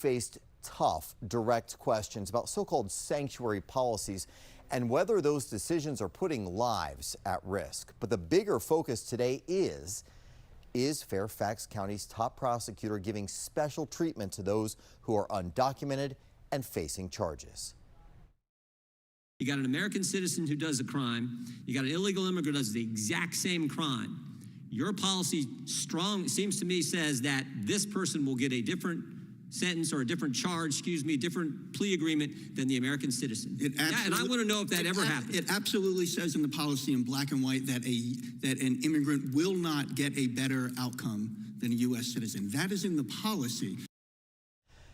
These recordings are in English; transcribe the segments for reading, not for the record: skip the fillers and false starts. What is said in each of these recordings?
Faced tough, direct questions about so-called sanctuary policies and whether those decisions are putting lives at risk. But the bigger focus today is Fairfax County's top prosecutor giving special treatment to those who are undocumented and facing charges. You got an American citizen who does a crime. You got an illegal immigrant who does the exact same crime. Your policy seems to me says that this person will get a different sentence or a different charge, different plea agreement than the American citizen. And I want to know if that ever happened. It absolutely says in the policy in black and white that an immigrant will not get a better outcome than a U.S. citizen. That is in the policy.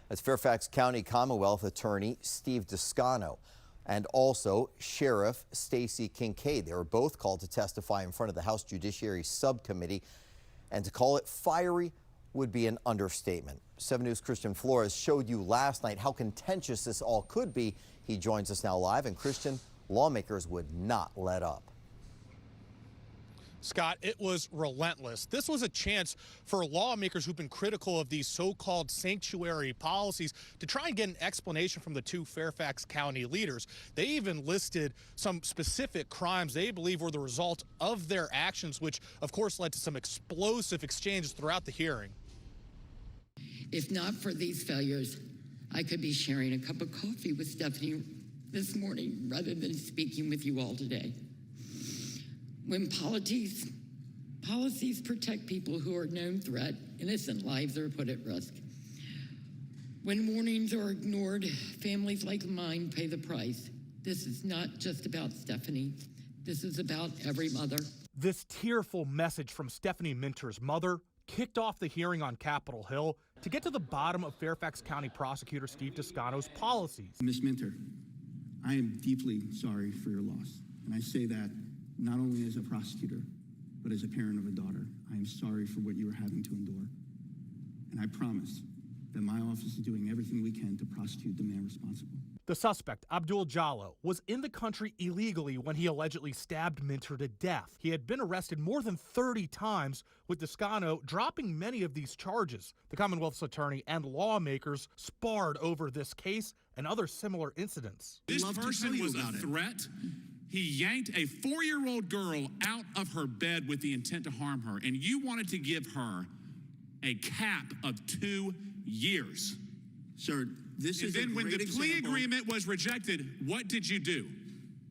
That's Fairfax County Commonwealth Attorney Steve Toscano and also Sheriff Stacey Kincaid. They were both called to testify in front of the House Judiciary Subcommittee, and to call it fiery would be an understatement. 7 News' Christian Flores showed you last night how contentious this all could be. He joins us now live, and Christian, lawmakers would not let up. Scott, it was relentless. This was a chance for lawmakers who've been critical of these so-called sanctuary policies to try and get an explanation from the two Fairfax County leaders. They even listed some specific crimes they believe were the result of their actions, which of course led to some explosive exchanges throughout the hearing. If not for these failures, I could be sharing a cup of coffee with Stephanie this morning rather than speaking with you all today. When policies protect people who are a known threat, innocent lives are put at risk. When warnings are ignored, families like mine pay the price. This is not just about Stephanie. This is about every mother. This tearful message from Stephanie Minter's mother kicked off the hearing on Capitol Hill to get to the bottom of Fairfax County Prosecutor Steve Toscano's policies. Ms. Minter, I am deeply sorry for your loss, and I say that not only as a prosecutor, but as a parent of a daughter. I am sorry for what you are having to endure. And I promise that my office is doing everything we can to prosecute the man responsible. The suspect, Abdul Jallo, was in the country illegally when he allegedly stabbed Minter to death. He had been arrested more than 30 times, with Toscano dropping many of these charges. The Commonwealth's attorney and lawmakers sparred over this case and other similar incidents. This person was a threat. He yanked a 4-year-old girl out of her bed with the intent to harm her, and you wanted to give her a cap of 2 years. Sir, this is a great example. And then when the plea agreement was rejected, what did you do?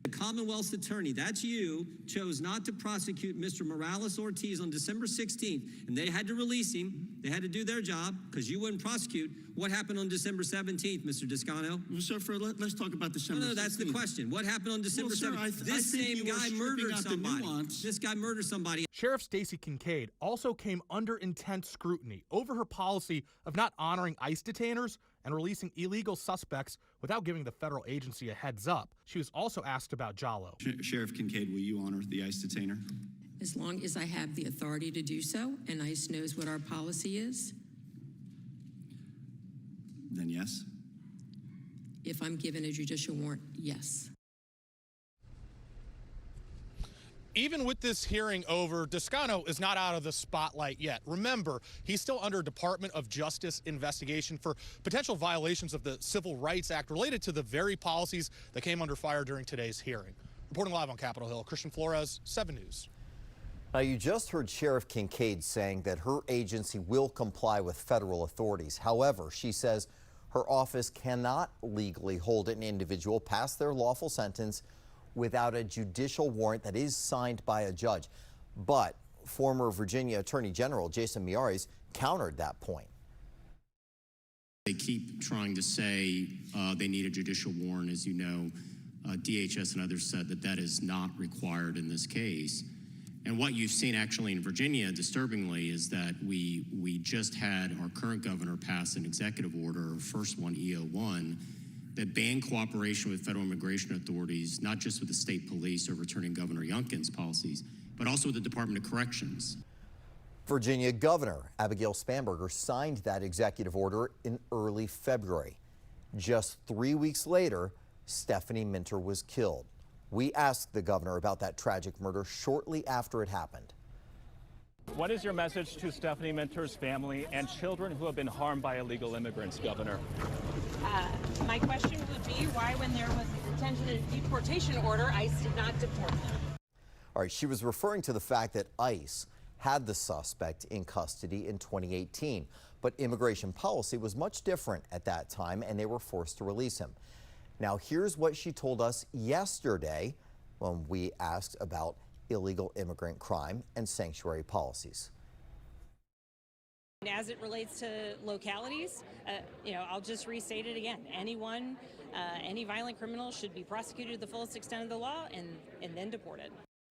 The Commonwealth's attorney, that's you, chose not to prosecute Mr. Morales-Ortiz on December 16th, and they had to release him. They had to do their job because you wouldn't prosecute. What happened on December 17th, Mr. Toscano? Well, sir, let's talk about December 16th. No, that's the question. What happened on December 17th? This same guy murdered somebody. This guy murdered somebody. Sheriff Stacey Kincaid also came under intense scrutiny over her policy of not honoring ICE detainers and releasing illegal suspects without giving the federal agency a heads up. She was also asked about Jallo. Sheriff Kincaid, will you honor the ICE detainer? As long as I have the authority to do so, and ICE knows what our policy is. Then yes. If I'm given a judicial warrant, yes. Even with this hearing over, Toscano is not out of the spotlight yet. Remember, he's still under Department of Justice investigation for potential violations of the Civil Rights Act related to the very policies that came under fire during today's hearing. Reporting live on Capitol Hill, Christian Flores, 7 News. Now, you just heard Sheriff Kincaid saying that her agency will comply with federal authorities. However, she says her office cannot legally hold an individual past their lawful sentence without a judicial warrant that is signed by a judge. But former Virginia Attorney General Jason Miyares countered that point. They keep trying to say they need a judicial warrant. As you know, DHS and others said that that is not required in this case. And what you've seen actually in Virginia, disturbingly, is that we just had our current governor pass an executive order, first one, EO1, that banned cooperation with federal immigration authorities, not just with the state police or returning Governor Youngkin's policies, but also with the Department of Corrections. Virginia Governor Abigail Spanberger signed that executive order in early February. Just 3 weeks later, Stephanie Minter was killed. We asked the governor about that tragic murder shortly after it happened. What is your message to Stephanie Minter's family and children who have been harmed by illegal immigrants, Governor? My question would be why, when there was a detention and deportation order, ICE did not deport them. All right, she was referring to the fact that ICE had the suspect in custody in 2018, but immigration policy was much different at that time, and they were forced to release him. Now, here's what she told us yesterday when we asked about illegal immigrant crime and sanctuary policies. As it relates to localities, I'll just restate it again. Any violent criminal should be prosecuted to the fullest extent of the law and then deported.